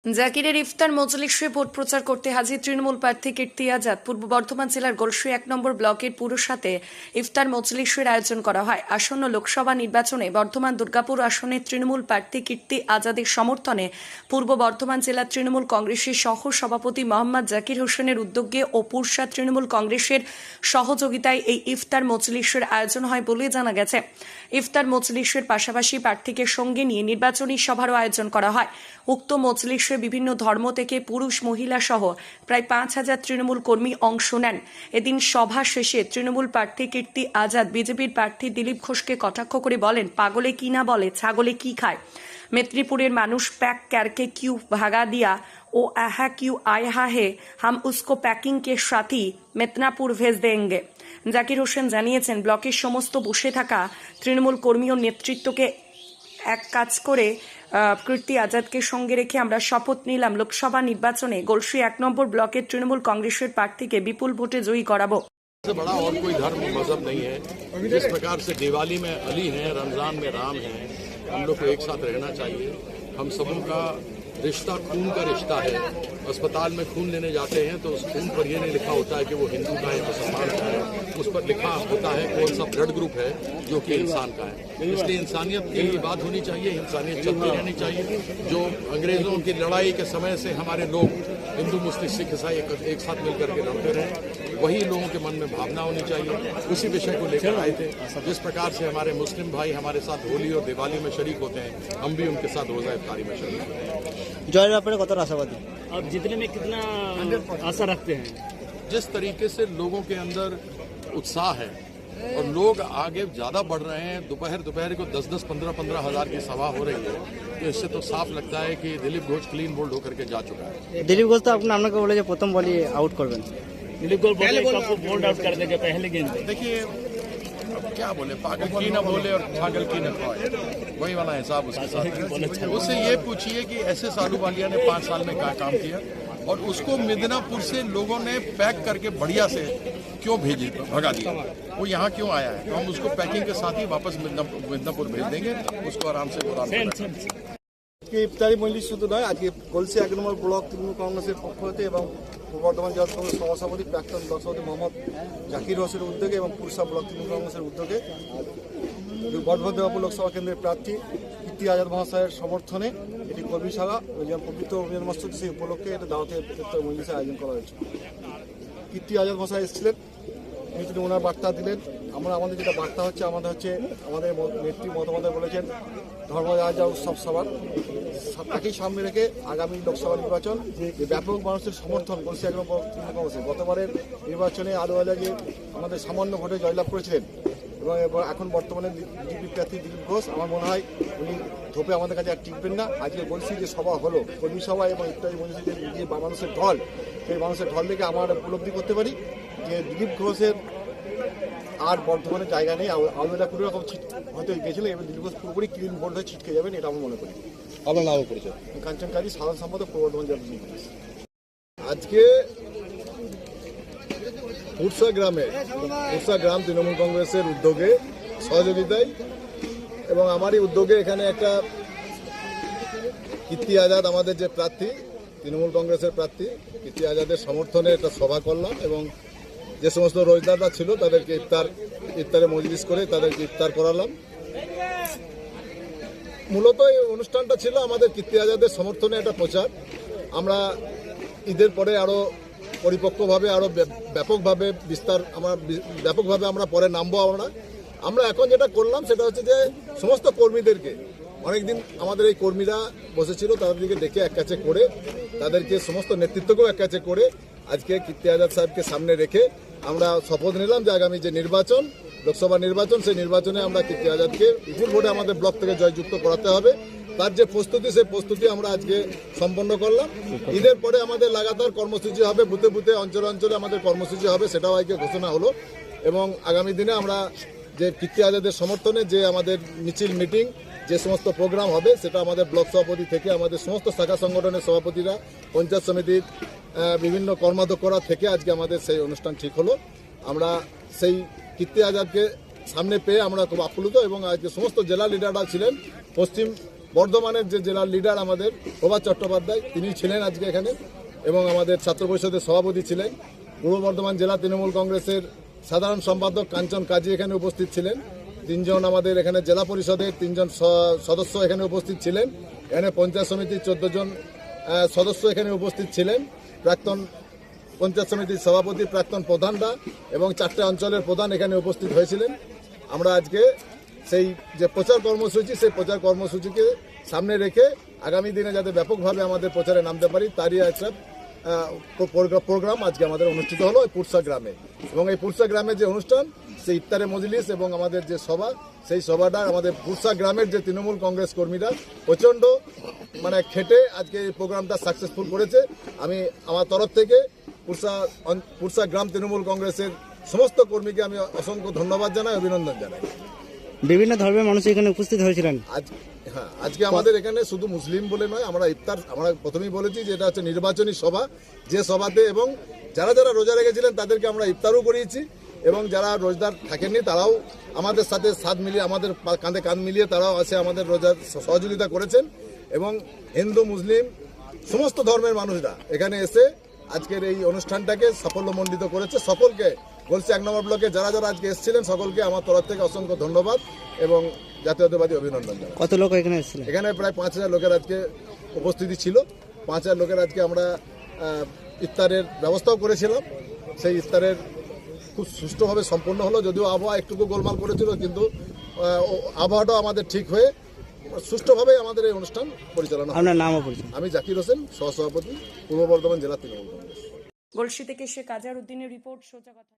জাকিরের ইফতার মজলিসে ভোট প্রচার করতে হাজির তৃণমূল প্রার্থী কীর্তি আজাদ। পূর্ব বর্ধমান জেলার গোলসুই 1 নম্বর ব্লকের পুরসাতে ইফতার মজলিসের আয়োজন করা হয়। আসন্ন লোকসভা নির্বাচনে বর্ধমান দুর্গাপুর আসনে তৃণমূল প্রার্থী কীর্তি আজাদের সমর্থনে পূর্ব বর্ধমান জেলা তৃণমূল কংগ্রেসের সহ সভাপতি মোহাম্মদ জাকির হোসেনের উদ্যোগে ও পুরসা তৃণমূল কংগ্রেসের সহযোগিতায় এই ইফতার মজলিসের আয়োজন হয় বলে জানা গেছে। ইফতার মজলিসের পাশাপাশি প্রার্থীকে সঙ্গে নিয়ে নির্বাচনী সভারও আয়োজন করা হয়। উক্ত মজলিসে বিভিন্ন ধর্ম থেকে পুরুষ মহিলা সহ প্রায় 5,000 তৃণমূল কর্মী অংশ নেন। এদিন সভা শেষে তৃণমূল প্রার্থী কীর্তি আজাদ বিজেপির প্রার্থী দিলীপ ঘোষকে কটাক্ষ করে বলেন, পাগলে কি না বলে, ছাগলে কি খায়। মেদিনীপুরের মানুষ पैक करके क्यों भगा दिया, ओ आहा क्यों आया है, हम उसको पैकिंग के साथ ही মেদিনীপুর भेज देंगे। জাকির হোসেন জানিয়েছেন, ব্লকের সমস্ত বসে থাকা তৃণমূল কর্মী ও নেতৃত্বকে এক কাজ করে কীর্তি আজাদকে সঙ্গে রেখে আমরা শপথ নিলাম লোকসভা নির্বাচনে গোলসুই 1 নম্বর ব্লকের তৃণমূল কংগ্রেসের প্রার্থীকে বিপুল ভোটে জয়ী कराबो। से बड़ा और कोई धर्म मजहब नहीं है। जिस प्रकार से दिवाली में अली हैं, रमजान में राम हैं, हम लोग को एक साथ रहना चाहिए। हम सबों का रिश्ता खून का रिश्ता है। अस्पताल में खून लेने जाते हैं तो उस खून पर यह नहीं लिखा होता है कि वो हिंदू का है, मुसलमान का है। उस पर लिखा होता है कौन सा ब्लड ग्रुप है जो कि इंसान का है। इसलिए इंसानियत की बात होनी चाहिए, इंसानियत चलती रहनी चाहिए। जो अंग्रेजों की लड़ाई के समय से हमारे लोग हिंदू मुस्लिम सिख ईसाई एक साथ मिलकर के लड़ते रहे, वही लोगों के मन में भावना होनी चाहिए। उसी विषय को लेकर आए थे। जिस प्रकार से हमारे मुस्लिम भाई हमारे साथ होली और दिवाली में शरीक होते हैं, हम भी उनके साथ रोजा इफ्तारी में शरीक होते हैं। জয়ের ব্যাপারে কতটা আশাবাদী? अब जितने में कितना आशा रखते हैं? जिस तरीके से लोगों के अंदर उत्साह है और लोग आगे ज़्यादा बढ़ रहे हैं, दोपहर को 10-10, 15-15 हज़ार की सभा हो रही है, तो इससे तो साफ लगता है कि दिलीप घोष क्लीन बोल्ड होकर के जा चुका है। দিলীপ ঘোষ তো আপনাকে বলে যে প্রথম বলই আউট করবেন। दिलीप गोल बोले आपको बोल्ड आउट कर देंगे पहले गेंद पे। देखिए अब क्या बोले, पागल की न बोले और छागल की न खाए, वही वाला हिसाब उसके साथ। उससे ये पूछिए कि एसएस आलूवालिया ने 5 साल में क्या काम किया और उसको मिदनापुर से लोगों ने पैक करके बढ़िया से क्यों भगा दिया, वो यहाँ क्यों आया है। तो हम उसको पैकिंग के साथ ही वापस मिदनापुर भेज देंगे, उसको आराम से ইফতারি মজলিস শুধু নয়, আজকে গোলসি 1 নম্বর ব্লক তৃণমূল কংগ্রেসের পক্ষ হতে এবং বর্ধমান জেলা কংগ্রেস সভাপতি প্রাক্তন ব্লক সভাপতি মোহাম্মদ জাকির হোসেনের উদ্যোগে এবং পুরসা ব্লক তৃণমূল কংগ্রেসের উদ্যোগে বর্ধমান দুর্গাপুর লোকসভা কেন্দ্রের প্রার্থী কীর্তি আজাদ মহাশয়ের সমর্থনে এটি কর্মী সভা যেমন পবিত্র অভিযান মস্তক সেই উপলক্ষে এটা দাওয়াতের ইফতার মজলিসের আয়োজন করা হয়েছে। কীর্তি আজাদ মহাশয় এসেছিলেন, তিনি ওনার বার্তা দিলেন। আমাদের যেটা বার্তা হচ্ছে, আমাদের নেত্রী মতামতে বলেছেন ধর্ম যা উৎসব সবার তাকেই সামনে রেখে আগামী লোকসভা নির্বাচন যে ব্যাপক মানুষের সমর্থন গোলসি 1 নম্বর তৃণমূল কংগ্রেসের গতবারের নির্বাচনে আলুওয়ালা যে আমাদের সামান্য ভোটে জয়লাভ করেছিলেন এবং এখন বর্তমানে বিজেপি প্রার্থী দিলীপ ঘোষ, আমার মনে হয় উনি ধোপে আমাদের কাছে আর টিকবেন না। আজকে গোলসি যে সভা হলো, কর্মী সভা এবং ইত্যাদি মজলিসের যে মানুষের ঢল, সেই মানুষের ঢল থেকে আমরা উপলব্ধি করতে পারি যে দিলীপ ঘোষের আর বর্ধমানে জায়গা নেই। আলুওয়ালা কোনো রকম হয়তো গেছিলেন এবং দিলীপ ঘোষ পুরোপুরি ক্লিন বোর্ড হয়ে ছিটকে যাবেন, এটা আমি মনে করি। আপনার নামও পরিচয়? কাঞ্চন কাজী, সাধারণ সম্পাদক, পূর্ব বর্ধমান জেলা। আজকে পুরসা গ্রাম তৃণমূল কংগ্রেসের উদ্যোগে সহযোগিতায় এবং আমারই উদ্যোগে এখানে একটা কীর্তি আজাদ আমাদের যে প্রার্থী তৃণমূল কংগ্রেসের প্রার্থী কীর্তি আজাদের সমর্থনে একটা সভা করলাম এবং যে সমস্ত রোজদাররা ছিল তাদেরকে ইফতারে মজলিস করে তাদেরকে ইফতার করালাম। মূলত এই অনুষ্ঠানটা ছিল আমাদের কীর্তি আজাদের সমর্থনে একটা প্রচার। আমরা ঈদের পরে আরও পরিপক্কভাবে আরও ব্যাপকভাবে আমরা পরে নামবো। আমরা এখন যেটা করলাম সেটা হচ্ছে যে সমস্ত কর্মীদেরকে, অনেকদিন আমাদের এই কর্মীরা বসেছিল তাদেরকে ডেকে এক কাছে করে, তাদেরকে সমস্ত নেতৃত্বকেও এক কাছে করে আজকে কীর্তি আজাদ সাহেবকে সামনে রেখে আমরা শপথ নিলাম যে আগামী যে নির্বাচন, লোকসভা নির্বাচন, সেই নির্বাচনে আমরা কীর্তি আজাদকে বিপুল ভোটে আমাদের ব্লক থেকে জয়যুক্ত করাতে হবে। তার যে প্রস্তুতি, সেই প্রস্তুতি আমরা আজকে সম্পন্ন করলাম। ঈদের পরে আমাদের লাগাতার কর্মসূচি হবে, বুথে বুথে অঞ্চলে অঞ্চলে আমাদের কর্মসূচি হবে, সেটাও আজকে ঘোষণা হলো। এবং আগামী দিনে আমরা যে কীর্তি আজাদের সমর্থনে যে আমাদের মিছিল মিটিং যে সমস্ত প্রোগ্রাম হবে, সেটা আমাদের ব্লক সভাপতি থেকে আমাদের সমস্ত শাখা সংগঠনের সভাপতিরা, পঞ্চায়েত সমিতির বিভিন্ন কর্মাধ্যক্ষরা থেকে আজকে আমাদের সেই অনুষ্ঠান ঠিক হলো। আমরা সেই কীর্তি আজাদকে সামনে পেয়ে আমরা খুব আপ্লুত এবং আজকে সমস্ত জেলা লিডাররা ছিলেন। পশ্চিম বর্ধমানের যে জেলার লিডার আমাদের প্রভাত চট্টোপাধ্যায় তিনি ছিলেন আজকে এখানে, এবং আমাদের ছাত্র পরিষদের সভাপতি ছিলেন। পূর্ব বর্ধমান জেলা তৃণমূল কংগ্রেসের সাধারণ সম্পাদক কাঞ্চন কাজী এখানে উপস্থিত ছিলেন। 3 জন আমাদের এখানে জেলা পরিষদের 3 জন সদস্য এখানে উপস্থিত ছিলেন। এখানে পঞ্চায়েত সমিতির 14 জন সদস্য এখানে উপস্থিত ছিলেন। প্রাক্তন পঞ্চায়েত সমিতির সভাপতি, প্রাক্তন প্রধানরা এবং 4টে অঞ্চলের প্রধান এখানে উপস্থিত হয়েছিলেন। আমরা আজকে সেই যে প্রচার কর্মসূচি, সেই প্রচার কর্মসূচিকে সামনে রেখে আগামী দিনে যাতে ব্যাপকভাবে আমাদের প্রচারে নামতে পারি তারই একটা প্রোগ্রাম আজকে আমাদের অনুষ্ঠিত হলো এই পুরসা গ্রামে। এবং এই পুরসা গ্রামে যে অনুষ্ঠান, সেই ইফতারে মজলিস এবং আমাদের যে সভা, সেই সভাটা আমাদের পুরসা গ্রামের যে তৃণমূল কংগ্রেস কর্মীরা প্রচণ্ড খেটে আজকে এই প্রোগ্রামটা সাকসেসফুল করেছে। আমি আমার তরফ থেকে পুরসা গ্রাম তৃণমূল কংগ্রেসের সমস্ত কর্মীকে আমি অসংখ্য ধন্যবাদ জানাই, অভিনন্দন জানাই। বিভিন্ন ধর্মের মানুষ এখানে উপস্থিত হয়েছিলেন। আজকে আমাদের এখানে শুধু মুসলিম বলে নয়, আমরা প্রথমেই বলেছি যে এটা হচ্ছে নির্বাচনী সভা, যে সভাতে এবং যারা যারা রোজা রেখেছিলেন তাদেরকে আমরা ইফতারও করিয়েছি, এবং যারা রোজদার থাকেননি তারাও আমাদের সাথে সাথ মিলিয়ে, আমাদের কাঁধে কাঁধ মিলিয়ে তারাও আছে আমাদের রোজার সহযোগিতা করেছেন। এবং হিন্দু মুসলিম সমস্ত ধর্মের মানুষরা এখানে এসে আজকের এই অনুষ্ঠানটাকে সাফল্যমণ্ডিত করেছে। সকলকে গলসি 1 নম্বর ব্লকে যারা যারা আজকে এসেছিলেন সকলকে আমার তরফ থেকে অসংখ্য ধন্যবাদ এবং জাতীয়তাবাদী অভিনন্দন জানাই। কত লোক এখানে এসেছিলেন? এখানে প্রায় 5000 লোকের আজকে উপস্থিতি ছিল। 5000 লোকের আজকে আমরা ইফতারের ব্যবস্থাও করেছিলাম। সেই ইফতারের খুব সুষ্ঠুভাবে সম্পন্ন হলো, যদিও আবহাওয়া একটুকু গোলমাল করেছিল, কিন্তু আবহাওয়াটাও আমাদের ঠিক হয়ে সুষ্ঠুভাবে আমাদের এই অনুষ্ঠান পরিচালনা। আপনার নাম ও পরিচয়? আমি জাকির হোসেন, সহসভাপতি, পূর্ব বর্ধমান জেলা তৃণমূল কংগ্রেস। গলসি থেকে শেখ আজহার উদ্দিনের রিপোর্ট, সোজা কথা।